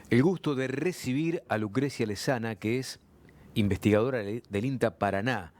El gusto de recibir a Lucrecia Lezana, que es investigadora del INTA Paraná,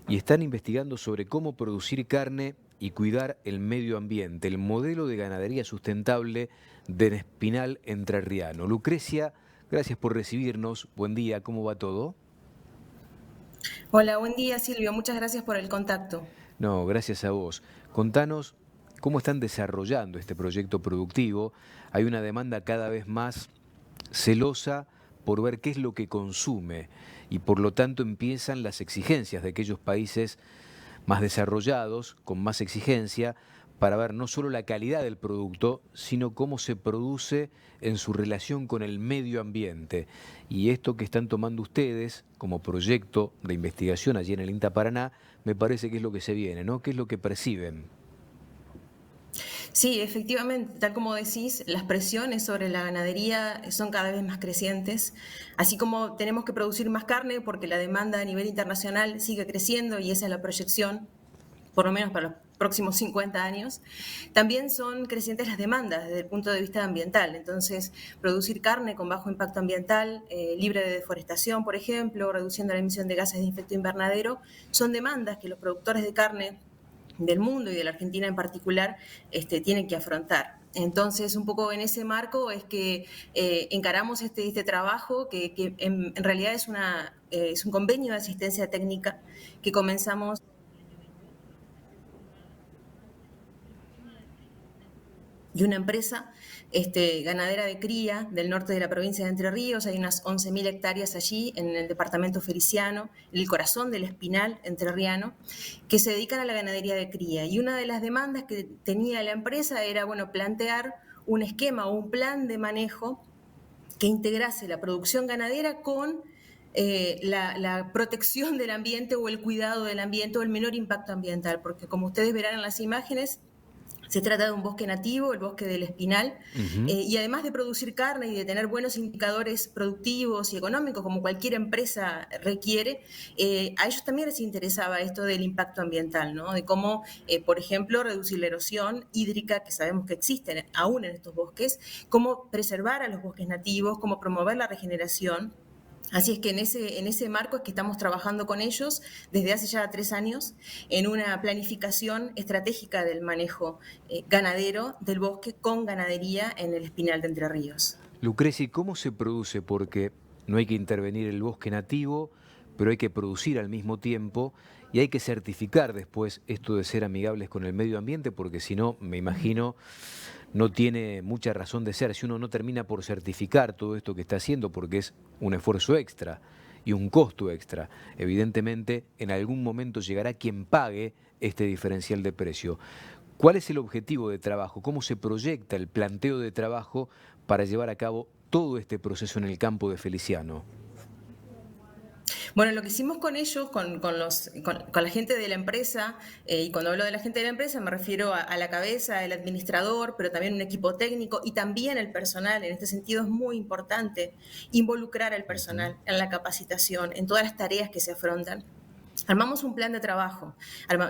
y están investigando sobre cómo producir carne y cuidar el medio ambiente, el modelo de ganadería sustentable del Espinal entrerriano. Lucrecia, gracias por recibirnos. Buen día, ¿cómo va todo? Hola, buen día Silvio, muchas gracias por el contacto. No, gracias a vos. Contanos cómo están desarrollando este proyecto productivo. Hay una demanda cada vez más celosa por ver qué es lo que consume y por lo tanto empiezan las exigencias de aquellos países más desarrollados, con más exigencia, para ver no solo la calidad del producto, sino cómo se produce en su relación con el medio ambiente. Y esto que están tomando ustedes como proyecto de investigación allí en el INTA Paraná, me parece que es lo que se viene, ¿no? ¿Qué es lo que perciben? Sí, efectivamente, tal como decís, las presiones sobre la ganadería son cada vez más crecientes, así como tenemos que producir más carne porque la demanda a nivel internacional sigue creciendo y esa es la proyección, por lo menos para los próximos 50 años, también son crecientes las demandas desde el punto de vista ambiental. Entonces, producir carne con bajo impacto ambiental, libre de deforestación, por ejemplo, reduciendo la emisión de gases de efecto invernadero, son demandas que los productores de carne del mundo y de la Argentina en particular tienen que afrontar. Entonces, un poco en ese marco es que encaramos este trabajo que en realidad es un convenio de asistencia técnica que comenzamos y una empresa ganadera de cría del norte de la provincia de Entre Ríos. Hay unas 11.000 hectáreas allí en el departamento Feliciano, en el corazón del Espinal entrerriano, que se dedican a la ganadería de cría. Y una de las demandas que tenía la empresa era, bueno, plantear un esquema o un plan de manejo que integrase la producción ganadera con la protección del ambiente o el cuidado del ambiente o el menor impacto ambiental, porque como ustedes verán en las imágenes, se trata de un bosque nativo, el bosque del Espinal, Ujú. y además de producir carne y de tener buenos indicadores productivos y económicos, como cualquier empresa requiere, a ellos también les interesaba esto del impacto ambiental, ¿no? De cómo, por ejemplo, reducir la erosión hídrica, que sabemos que existe aún en estos bosques, cómo preservar a los bosques nativos, cómo promover la regeneración. Así es que en ese marco es que estamos trabajando con ellos desde hace ya 3 años en una planificación estratégica del manejo ganadero del bosque con ganadería en el Espinal de Entre Ríos. Lucrecia, ¿y cómo se produce? Porque no hay que intervenir el bosque nativo, pero hay que producir al mismo tiempo y hay que certificar después esto de ser amigables con el medio ambiente, porque si no, me imagino, no tiene mucha razón de ser si uno no termina por certificar todo esto que está haciendo, porque es un esfuerzo extra y un costo extra. Evidentemente, en algún momento llegará quien pague este diferencial de precio. ¿Cuál es el objetivo de trabajo? ¿Cómo se proyecta el planteo de trabajo para llevar a cabo todo este proceso en el campo de Feliciano? Bueno, lo que hicimos con ellos, con la gente de la empresa, y cuando hablo de la gente de la empresa me refiero a la cabeza, el administrador, pero también un equipo técnico y también el personal. En este sentido es muy importante involucrar al Ujú. personal en la capacitación, en todas las tareas que se afrontan. Armamos un plan de trabajo,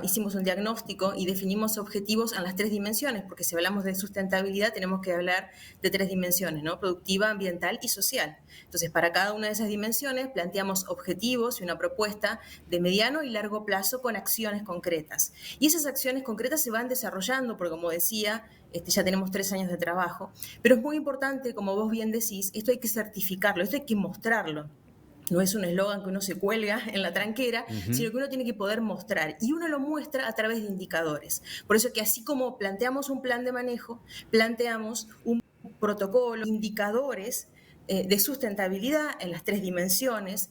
hicimos un diagnóstico y definimos objetivos en las 3 dimensiones, porque si hablamos de sustentabilidad tenemos que hablar de 3 dimensiones, ¿no? Productiva, ambiental y social. Entonces, para cada una de esas dimensiones planteamos objetivos y una propuesta de mediano y largo plazo con acciones concretas. Y esas acciones concretas se van desarrollando, porque como decía, ya tenemos 3 años de trabajo, pero es muy importante, como vos bien decís, esto hay que certificarlo, esto hay que mostrarlo. No es un eslogan que uno se cuelga en la tranquera, Ujú. sino que uno tiene que poder mostrar. Y uno lo muestra a través de indicadores. Por eso que así como planteamos un plan de manejo, planteamos un protocolo, indicadores de sustentabilidad en las 3 dimensiones,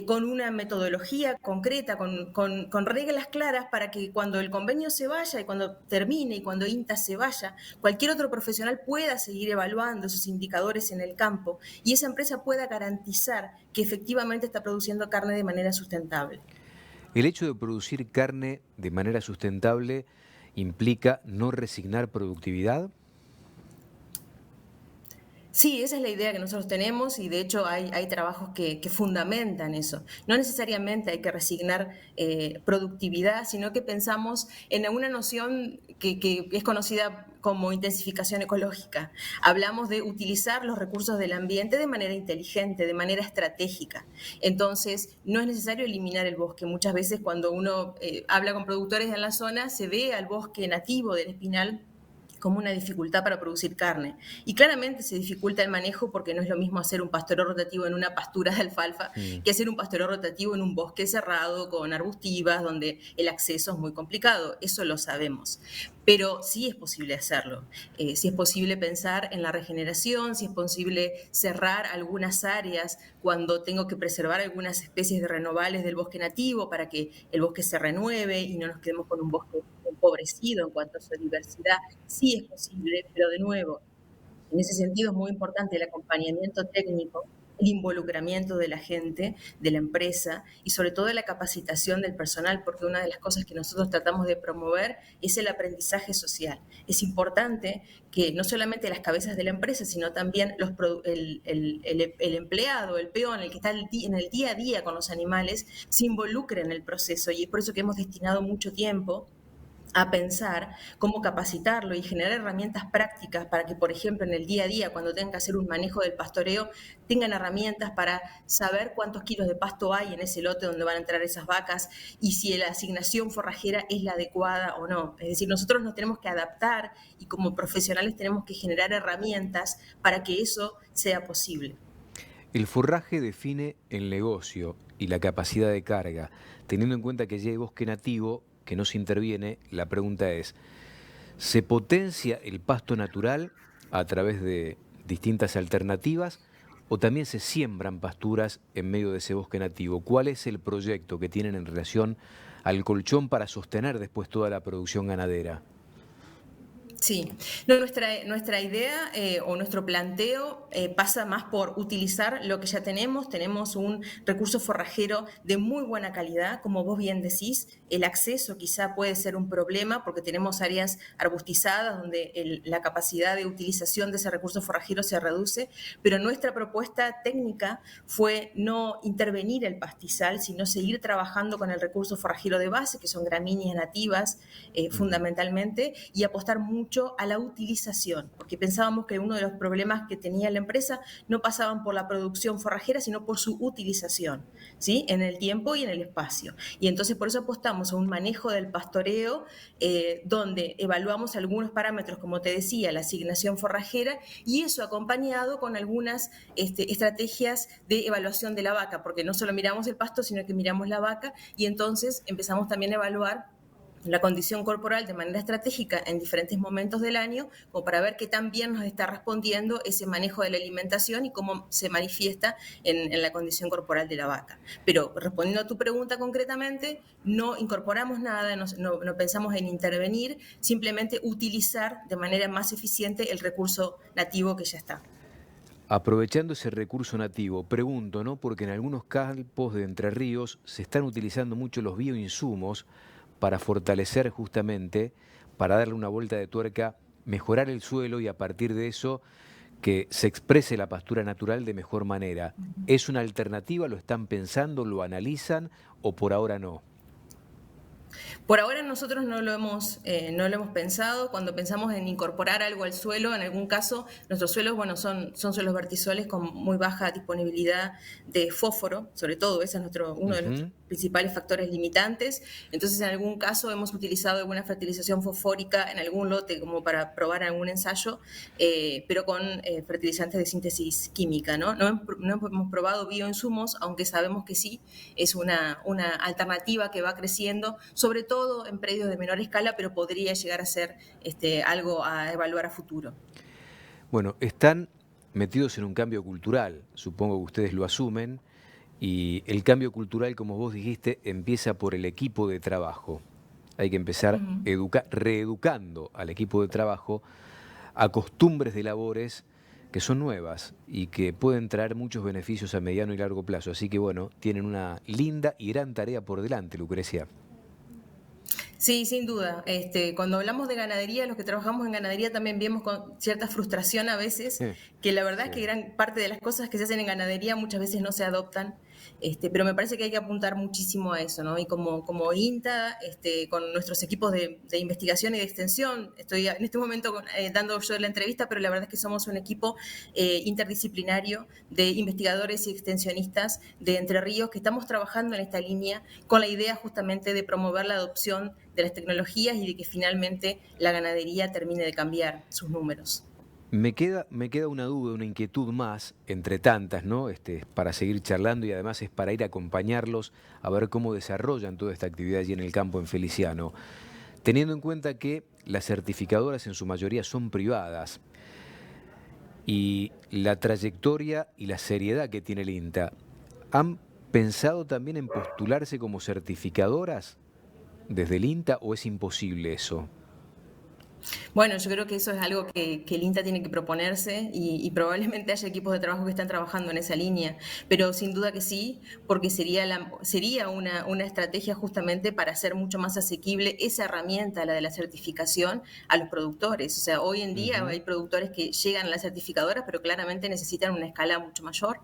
con una metodología concreta, con reglas claras para que cuando el convenio se vaya y cuando termine y cuando INTA se vaya, cualquier otro profesional pueda seguir evaluando esos indicadores en el campo y esa empresa pueda garantizar que efectivamente está produciendo carne de manera sustentable. El hecho de producir carne de manera sustentable implica no resignar productividad. Sí, esa es la idea que nosotros tenemos y de hecho hay trabajos que fundamentan eso. No necesariamente hay que resignar productividad, sino que pensamos en una noción que es conocida como intensificación ecológica. Hablamos de utilizar los recursos del ambiente de manera inteligente, de manera estratégica. Entonces, no es necesario eliminar el bosque. Muchas veces cuando uno habla con productores en la zona, se ve al bosque nativo del espinal como una dificultad para producir carne. Y claramente se dificulta el manejo porque no es lo mismo hacer un pastoreo rotativo en una pastura de alfalfa Mm. que hacer un pastoreo rotativo en un bosque cerrado con arbustivas donde el acceso es muy complicado. Eso lo sabemos. Pero sí es posible hacerlo. Sí es posible pensar en la regeneración, sí es posible cerrar algunas áreas cuando tengo que preservar algunas especies de renovables del bosque nativo para que el bosque se renueve y no nos quedemos con un bosque empobrecido en cuanto a su diversidad. Sí es posible, pero de nuevo, en ese sentido es muy importante el acompañamiento técnico, el involucramiento de la gente, de la empresa y sobre todo la capacitación del personal, porque una de las cosas que nosotros tratamos de promover es el aprendizaje social. Es importante que no solamente las cabezas de la empresa, sino también el empleado, el peón, el que está en el día a día con los animales, se involucre en el proceso y es por eso que hemos destinado mucho tiempo a pensar cómo capacitarlo y generar herramientas prácticas para que, por ejemplo, en el día a día, cuando tengan que hacer un manejo del pastoreo, tengan herramientas para saber cuántos kilos de pasto hay en ese lote donde van a entrar esas vacas y si la asignación forrajera es la adecuada o no. Es decir, nosotros nos tenemos que adaptar y como profesionales tenemos que generar herramientas para que eso sea posible. El forraje define el negocio y la capacidad de carga. Teniendo en cuenta que ya hay bosque nativo, que no se interviene, la pregunta es, ¿se potencia el pasto natural a través de distintas alternativas o también se siembran pasturas en medio de ese bosque nativo? ¿Cuál es el proyecto que tienen en relación al colchón para sostener después toda la producción ganadera? Sí, no, nuestra idea o nuestro planteo pasa más por utilizar lo que ya tenemos. Tenemos un recurso forrajero de muy buena calidad, como vos bien decís. El acceso quizá puede ser un problema porque tenemos áreas arbustizadas donde la capacidad de utilización de ese recurso forrajero se reduce, pero nuestra propuesta técnica fue no intervenir el pastizal, sino seguir trabajando con el recurso forrajero de base, que son gramíneas nativas Ujú. fundamentalmente, y apostar mucho a la utilización, porque pensábamos que uno de los problemas que tenía la empresa no pasaban por la producción forrajera, sino por su utilización, ¿sí? En el tiempo y en el espacio. Y entonces por eso apostamos a un manejo del pastoreo, donde evaluamos algunos parámetros, como te decía, la asignación forrajera, y eso acompañado con algunas estrategias de evaluación de la vaca, porque no solo miramos el pasto, sino que miramos la vaca, y entonces empezamos también a evaluar la condición corporal de manera estratégica en diferentes momentos del año, como para ver qué tan bien nos está respondiendo ese manejo de la alimentación y cómo se manifiesta en la condición corporal de la vaca. Pero respondiendo a tu pregunta concretamente, no incorporamos nada, no pensamos en intervenir, simplemente utilizar de manera más eficiente el recurso nativo que ya está. Aprovechando ese recurso nativo, pregunto, ¿no? Porque en algunos campos de Entre Ríos se están utilizando mucho los bioinsumos para fortalecer justamente, para darle una vuelta de tuerca, mejorar el suelo y a partir de eso que se exprese la pastura natural de mejor manera. ¿Es una alternativa? ¿Lo están pensando? ¿Lo analizan? ¿O por ahora no? Por ahora nosotros no lo hemos pensado. Cuando pensamos en incorporar algo al suelo, en algún caso, nuestros suelos, bueno, son suelos vertisoles con muy baja disponibilidad de fósforo, sobre todo, ese es uno de nuestros Ujú. principales factores limitantes. Entonces, en algún caso hemos utilizado alguna fertilización fosfórica en algún lote como para probar algún ensayo, pero con fertilizantes de síntesis química, ¿no? No hemos probado bioinsumos, aunque sabemos que sí, es una alternativa que va creciendo, sobre todo en predios de menor escala, pero podría llegar a ser algo a evaluar a futuro. Bueno, están metidos en un cambio cultural, supongo que ustedes lo asumen, y el cambio cultural, como vos dijiste, empieza por el equipo de trabajo. Hay que empezar Ujú. reeducando al equipo de trabajo a costumbres de labores que son nuevas y que pueden traer muchos beneficios a mediano y largo plazo. Así que bueno, tienen una linda y gran tarea por delante, Lucrecia. Sí, sin duda. Cuando hablamos de ganadería, los que trabajamos en ganadería también vemos con cierta frustración a veces, que la verdad es que Sí. gran parte de las cosas que se hacen en ganadería muchas veces no se adoptan, pero me parece que hay que apuntar muchísimo a eso, ¿no? Y como INTA, con nuestros equipos de investigación y de extensión, estoy en este momento dando yo la entrevista, pero la verdad es que somos un equipo interdisciplinario de investigadores y extensionistas de Entre Ríos que estamos trabajando en esta línea con la idea justamente de promover la adopción de las tecnologías y de que finalmente la ganadería termine de cambiar sus números. Me queda una duda, una inquietud más, entre tantas, ¿no? Para seguir charlando y además es para ir a acompañarlos a ver cómo desarrollan toda esta actividad allí en el campo en Feliciano. Teniendo en cuenta que las certificadoras en su mayoría son privadas y la trayectoria y la seriedad que tiene el INTA, ¿han pensado también en postularse como certificadoras desde el INTA o es imposible eso? Bueno, yo creo que eso es algo que el INTA tiene que proponerse y probablemente haya equipos de trabajo que están trabajando en esa línea, pero sin duda que sí, porque sería una estrategia justamente para hacer mucho más asequible esa herramienta, la de la certificación, a los productores. O sea, hoy en día Ujú. hay productores que llegan a las certificadoras, pero claramente necesitan una escala mucho mayor,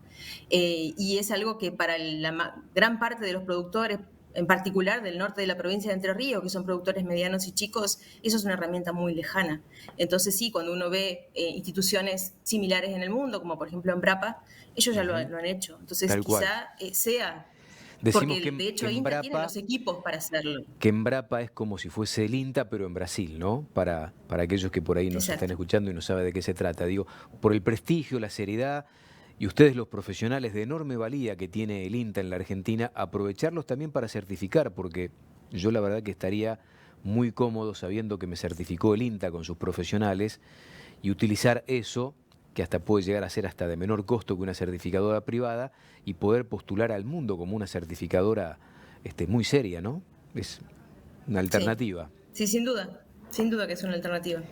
y es algo que para la gran parte de los productores, en particular del norte de la provincia de Entre Ríos, que son productores medianos y chicos, eso es una herramienta muy lejana. Entonces sí, cuando uno ve instituciones similares en el mundo, como por ejemplo Embrapa, ellos ya Ujú. lo han hecho. Entonces Tal cual. quizá sea, Decimos porque de Que hecho INTA tiene los equipos para hacerlo. Embrapa es como si fuese el INTA, pero en Brasil, ¿no? Para aquellos que por ahí nos están Exacto. escuchando y no saben de qué se trata. Digo, por el prestigio, la seriedad y ustedes los profesionales de enorme valía que tiene el INTA en la Argentina, aprovecharlos también para certificar, porque yo la verdad que estaría muy cómodo sabiendo que me certificó el INTA con sus profesionales y utilizar eso, que hasta puede llegar a ser hasta de menor costo que una certificadora privada, y poder postular al mundo como una certificadora muy seria, ¿no? Es una Sí, alternativa. sí, sin duda que es una alternativa.